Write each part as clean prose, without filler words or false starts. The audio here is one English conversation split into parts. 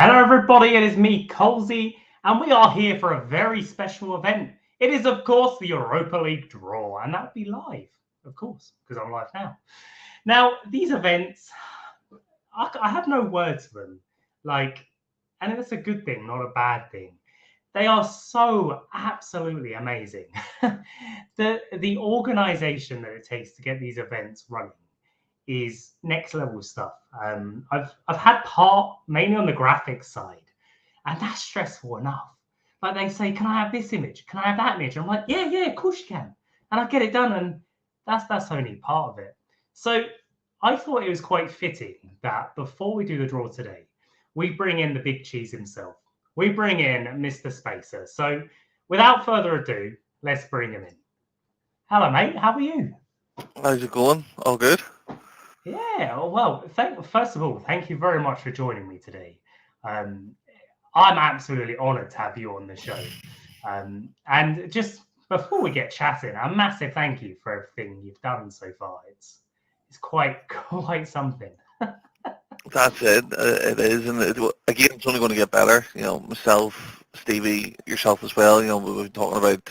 Hello everybody, it is me, Colesy, and we are here for a very special event. It is, of course, the Europa League draw, and that will be live, of course, because I'm live now. Now, these events, I have no words for them. And it's a good thing, not a bad thing. They are so absolutely amazing. The organization that it takes to get these events running is next level stuff. I've had part mainly on the graphics side, and that's stressful enough. Like they say, can I have this image? Can I have that image? I'm like, yeah, of course you can, and I get it done, and that's only part of it. So I thought it was quite fitting that before we do the draw today, we bring in the big cheese himself. We bring in Mr. Spacer. So without further ado, let's bring him in. Hello, mate. How are you? How's it going? All good? Yeah, well, first of all, thank you very much for joining me today. Um, I'm absolutely honoured to have you on the show. And just before we get chatting, a massive thank you for everything you've done so far. It's quite quite something. That's it. It is, and again, it's only going to get better. You know, myself, Stevie, yourself as well. You know, we've been talking about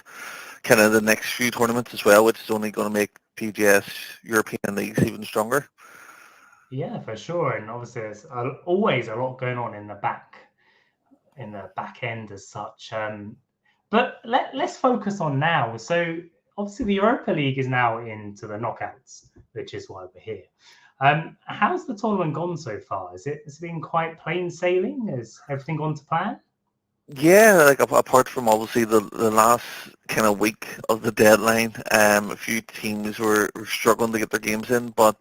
kind of the next few tournaments as well, which is only going to make PGS European leagues even stronger. Yeah, for sure. And obviously, there's always a lot going on in the back end as such. But let's focus on now. So obviously the Europa League is now into the knockouts, which is why we're here. How's the tournament gone so far? Has it been quite plain sailing? Has everything gone to plan? Yeah, like apart from obviously the last kind of week of the deadline, a few teams were struggling to get their games in, but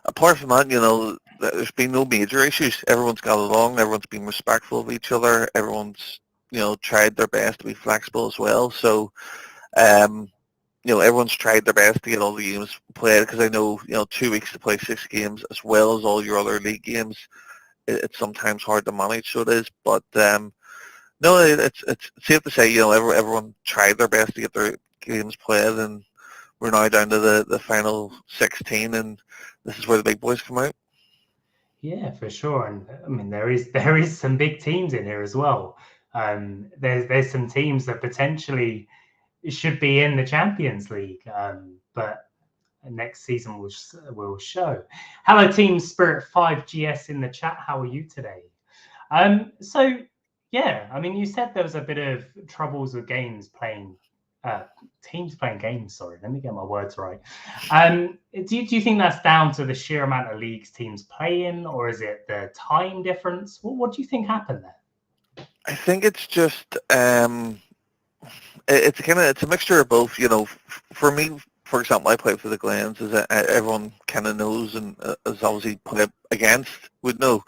apart from that, you know, there's been no major issues. Everyone's got along. Everyone's been respectful of each other. Everyone's, you know, tried their best to be flexible as well. So, um, you know, everyone's tried their best to get all the games played because I know, you know, 2 weeks to play 6 games as well as all your other league games, it's sometimes hard to manage. So it is, but no, it's safe to say, you know, everyone tried their best to get their games played, and we're now down to the final 16, and this is where the big boys come out. Yeah, for sure. And I mean, there is some big teams in here as well. There's some teams that potentially should be in the Champions League, but next season will show. Hello, Team Spirit 5GS in the chat. How are you today? So yeah, I mean, you said there was a bit of troubles with uh, teams playing games. Sorry, let me get my words right. Do you think that's down to the sheer amount of leagues teams play in, or is it the time difference? What do you think happened there? I think it's just it's kind of it's a mixture of both. You know, for me, for example, I play for the Glens, as everyone kind of knows and has obviously played against would know.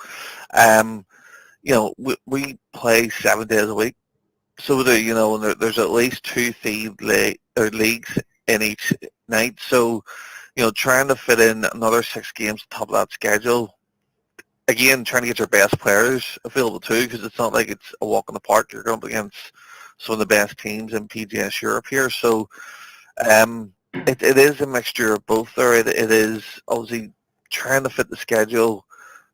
Um, you know, we play 7 days a week, so you know, and there's at least two leagues in each night. So, you know, trying to fit in another 6 games on top of that schedule. Again, trying to get your best players available too, because it's not like it's a walk in the park. You're going up against some of the best teams in PGS Europe here. So um, it is a mixture of both there. It is obviously trying to fit the schedule,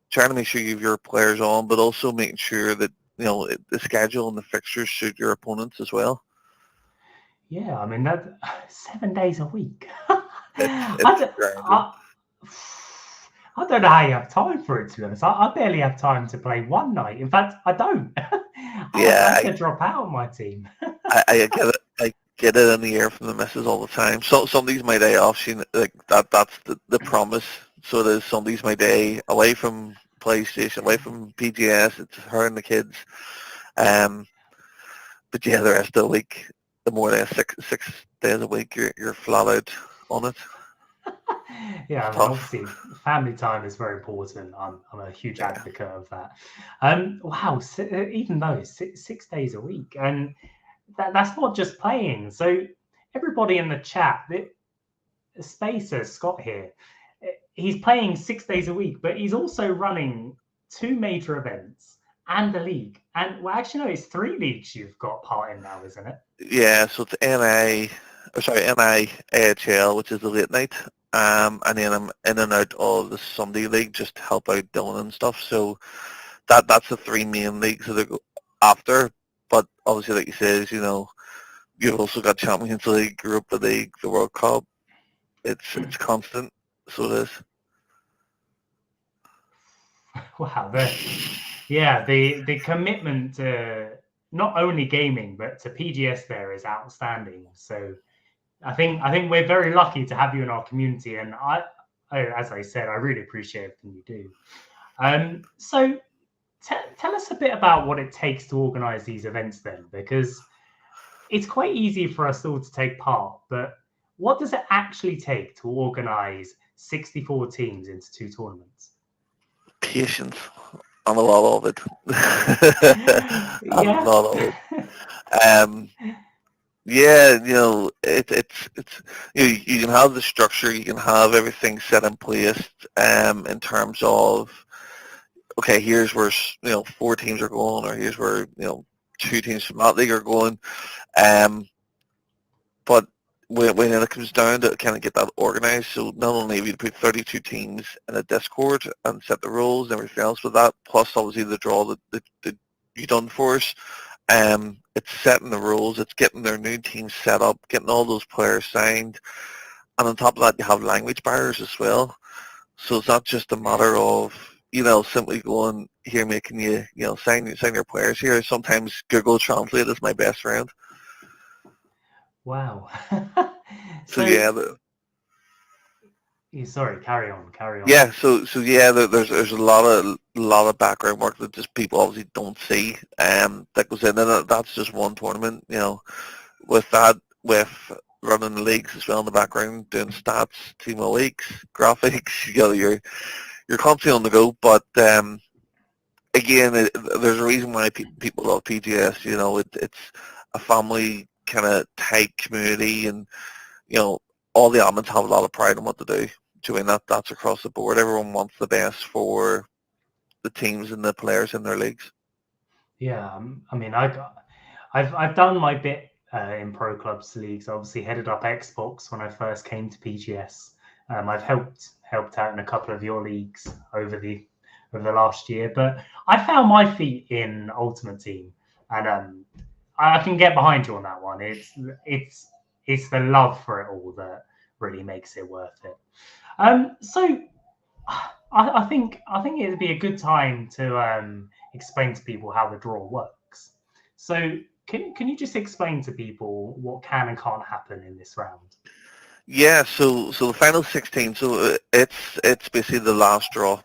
trying to make sure you have your players on, but also making sure that, you know, the schedule and the fixtures suit your opponents as well. Yeah, I mean that 7 days a week. It's I, don't, grinding. I, I don't know how you have time for it, to be honest. I barely have time to play one night. In fact, I don't. I Yeah, could drop out of my team. I get it. I get it in the air from the missus all the time. So Sunday's my day off. She like that. That's the promise. So it is Sunday's my day away from PlayStation, away from PGS. It's her and the kids. Um, but yeah, the rest of the week, the more than six days a week, you're flat out on it. Yeah, It's I mean, tough. obviously, family time is very important. I'm a huge Yeah. advocate of that. Wow, even though 6 days a week, and that's not just playing. So everybody in the chat, Spacer Scott here, he's playing 6 days a week, but he's also running two major events and the league. And well, actually, no, it's three leagues you've got part in now, isn't it? Yeah, so it's NI AHL, which is the late night, and then I'm in and out of the Sunday league just to help out Dylan and stuff. So that's the three main leagues that they go after. But obviously, like you says, you've also got Champions League, Europa League, the World Cup. It's constant, so it is. Wow, the commitment to not only gaming but to PGS there is outstanding. So I think we're very lucky to have you in our community, and as I said, I really appreciate everything you do. So tell us a bit about what it takes to organise these events then, because it's quite easy for us all to take part, but what does it actually take to organise 64 teams into 2 tournaments? Patience. And a lot of it. A Yeah. lot of it. Um, yeah, it's you can have the structure, you can have everything set in place, in terms of, okay, here's where 4 teams are going, or here's where 2 teams from that league are going, but when it comes down to kind of get that organised, so not only have you put 32 teams in a Discord and set the rules and everything else with that, plus obviously the draw that you done for us, it's setting the rules, it's getting their new teams set up, getting all those players signed, and on top of that you have language barriers as well. So it's not just a matter of simply going here, making sign your players here. Sometimes Google Translate is my best friend. Wow. So So, yeah, sorry, carry on. yeah. So yeah, there's a lot of background work that just people obviously don't see, that goes in, and that's just one tournament. With that, with running the leagues as well in the background, doing stats, team of weeks, graphics, you're constantly on the go. But again, there's a reason why people love PGS. It's a family kind of tight community, and all the admins have a lot of pride in what they do. Doing that's across the board. Everyone wants the best for the teams and the players in their leagues. Yeah, I mean, I've done my bit in pro clubs leagues. I obviously headed up Xbox when I first came to PGS. I've helped out in a couple of your leagues over the last year, but I found my feet in Ultimate Team, and I can get behind you on that one. It's the love for it all that really makes it worth it. So I think it'd be a good time to explain to people how the draw works. So can you just explain to people what can and can't happen in this round? Yeah, so the final 16. So it's basically the last draw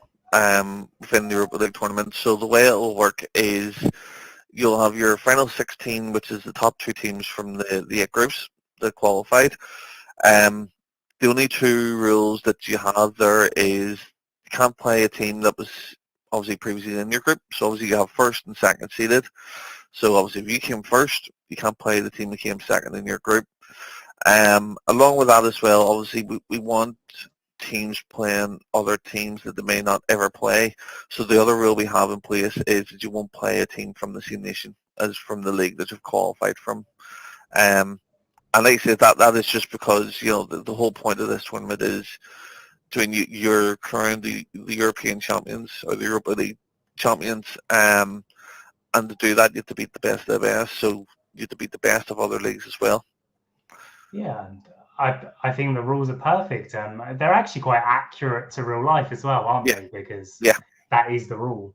within the Europa League tournament. So the way it will work is you'll have your final 16, which is the top 2 teams from the 8 groups that qualified. Um, the only 2 rules that you have there is you can't play a team that was obviously previously in your group. So obviously you have first and second seeded. So obviously if you came first, you can't play the team that came second in your group. Along with that as well, obviously we want teams playing other teams that they may not ever play. So the other rule we have in place is that you won't play a team from the same nation as from the league that you've qualified from. And like I said, that is just because, the whole point of this tournament is doing your crowned the European champions or the Europa League champions. And to do that, you have to beat the best of the best. So you have to beat the best of other leagues as well. Yeah, and I think the rules are perfect. They're actually quite accurate to real life as well, aren't Yeah. they? Because Yeah. that is the rule.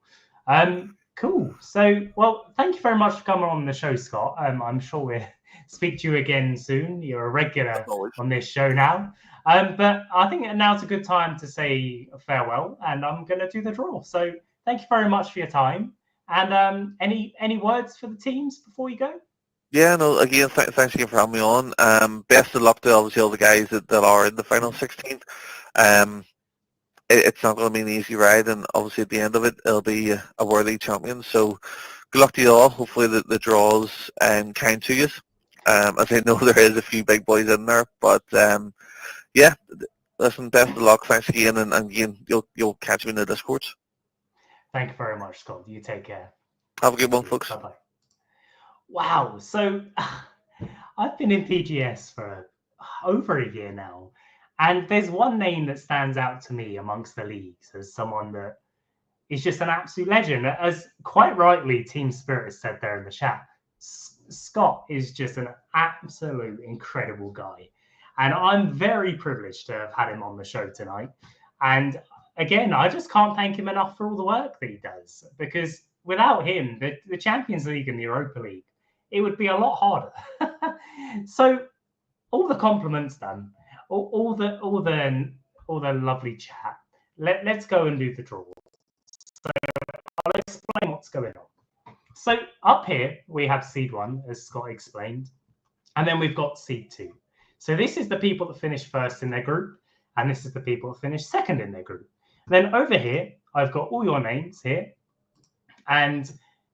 Cool. So, well, thank you very much for coming on the show, Scott. I'm sure we'll speak to you again soon. You're a regular on this show now. But I think now's a good time to say farewell, and I'm going to do the draw. So, thank you very much for your time. And any words for the teams before you go? Yeah, no, again, thanks again for having me on. Best of luck to obviously all the guys that are in the final 16. It's not going to be an easy ride, and obviously at the end of it, it'll be a worthy champion. So good luck to you all. Hopefully the draws kind to you. As I know there is a few big boys in there, but yeah, listen, best of luck. Thanks again, and again, you'll catch me in the Discords. Thank you very much, Scott. You take care. Have a good one, folks. Bye-bye. Wow. So I've been in PGS for over a year now. And there's one name that stands out to me amongst the leagues as someone that is just an absolute legend. As quite rightly Team Spirit has said there in the chat, Scott is just an absolute incredible guy. And I'm very privileged to have had him on the show tonight. And again, I just can't thank him enough for all the work that he does, because without him, the Champions League and the Europa League, it would be a lot harder. So all the compliments done, all the lovely chat. Let's go and do the draw. So I'll explain what's going on. So up here we have seed 1, as Scott explained, and then we've got seed 2. So this is the people that finished first in their group, and this is the people that finished second in their group. Then over here, I've got all your names here, and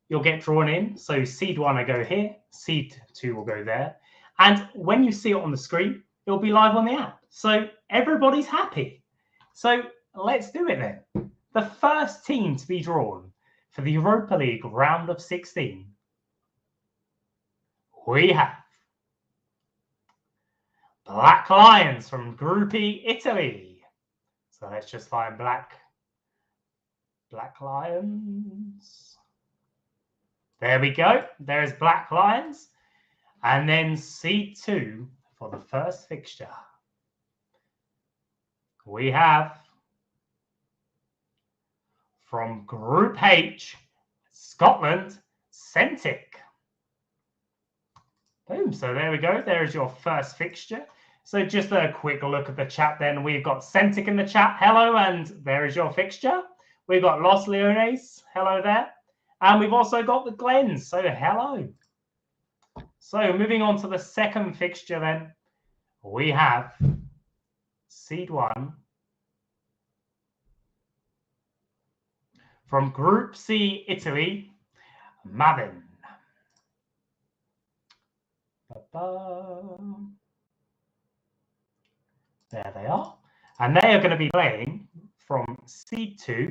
you'll get drawn in. So seed 1 will go here, seed 2 will go there. And when you see it on the screen, it'll be live on the app. So everybody's happy. So let's do it then. The first team to be drawn for the Europa League round of 16, we have Black Lions from Group E, Italy. So let's just find Black Lions. There we go. There's Black Lions. And then seed 2 for the first fixture. We have from Group H, Scotland, Celtic. Boom. So there we go. There is your first fixture. So just a quick look at the chat then. We've got Celtic in the chat. Hello. And there is your fixture. We've got Los Leones. Hello there. And we've also got the Glens. So hello. So moving on to the second fixture then. We have seed 1 from Group C, Italy, Mavin. There they are. And they are going to be playing from seed 2.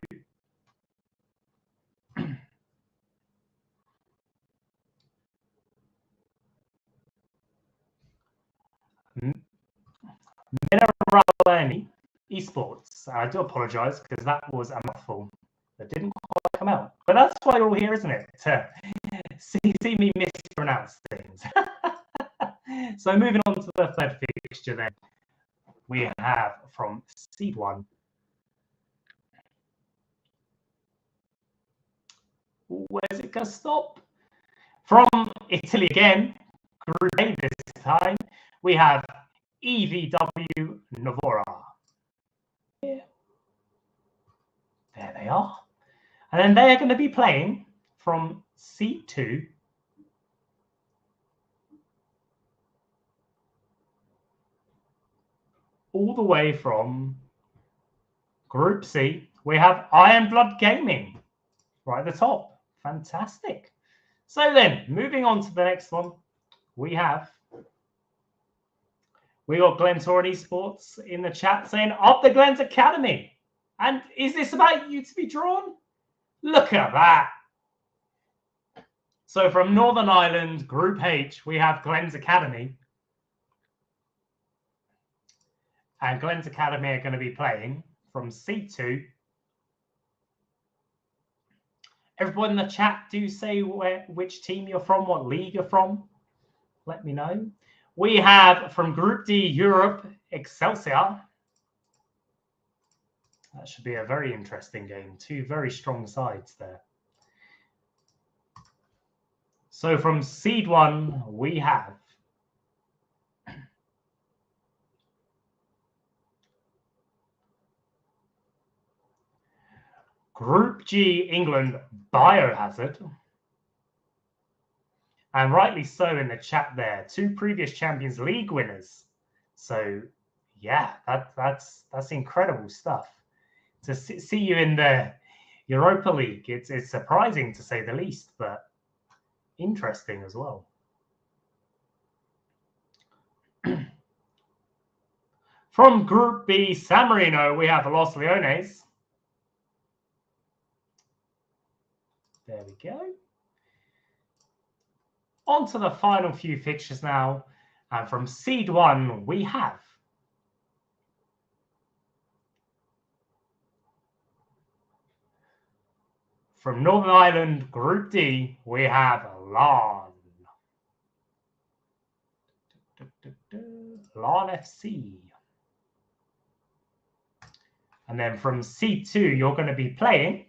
Europa eSports. I do apologise because that was a mouthful that didn't quite come out. But that's why you're all here, isn't it? To see me mispronounce things. So moving on to the third fixture then. We have from seed 1. Where's it going to stop? From Italy again, Group A this time, we have EVW Novora. There they are. And then they are going to be playing from seed 2 all the way from Group C. We have Iron Blood Gaming right at the top. Fantastic. So then, moving on to the next one, we got Glentoran eSports in the chat saying, up the Glens Academy. And is this about you to be drawn? Look at that. So from Northern Ireland, Group H, we have Glens Academy. And Glens Academy are going to be playing from seed 2. Everybody in the chat, do say which team you're from, what league you're from. Let me know. We have from Group D, Europe, Excelsior. That should be a very interesting game. 2 very strong sides there. So from seed 1, we have Group G, England, Biohazard. And rightly so in the chat there. 2 previous Champions League winners. So, yeah, that's incredible stuff. To see you in the Europa League, it's surprising to say the least, but interesting as well. From Group B, San Marino, we have Los Leones. There we go. On to the final few fixtures now. And from seed 1, we have From Northern Ireland, Group D, we have LAN. LAN FC. And then from C2, you're going to be playing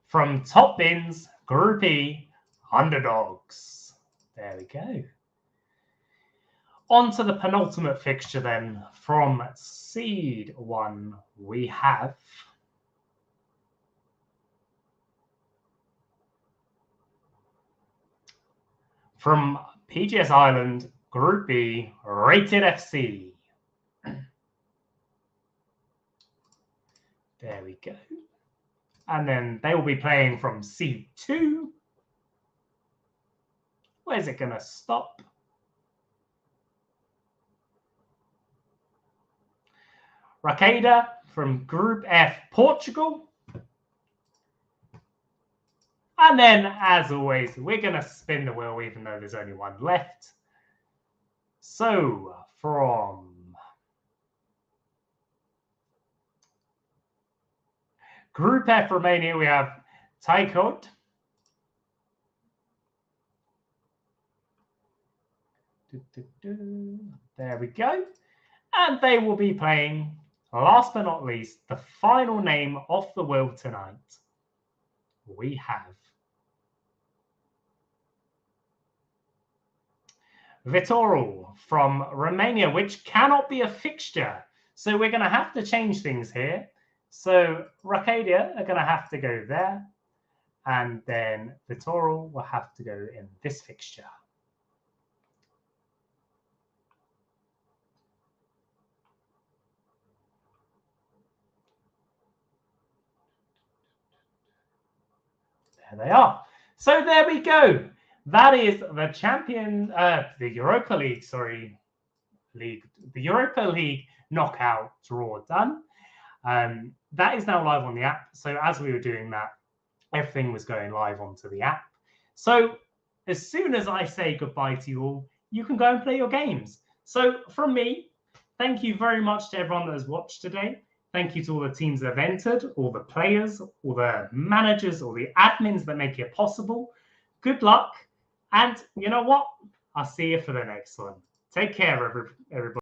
from Top Bins, Group E, Underdogs. There we go. On to the penultimate fixture then. From Seed 1, we have from PGS Ireland, Group B, Rated FC. There we go. And then they will be playing from C2. Where's it going to stop? Rakeda from Group F, Portugal. And then, as always, we're going to spin the wheel, even though there's only one left. So, from Group F, Romania, we have Taikot. There we go. And they will be playing, last but not least, the final name off the wheel tonight. We have Viitorul from Romania, which cannot be a fixture. So we're going to have to change things here. So Racadia are going to have to go there. And then Viitorul will have to go in this fixture. There they are. So there we go. That is the the Europa League, the Europa League knockout draw done. That is now live on the app. So as we were doing that, everything was going live onto the app. So as soon as I say goodbye to you all, you can go and play your games. So from me, thank you very much to everyone that has watched today. Thank you to all the teams that have entered, all the players, all the managers, all the admins that make it possible. Good luck. And you know what? I'll see you for the next one. Take care, everybody.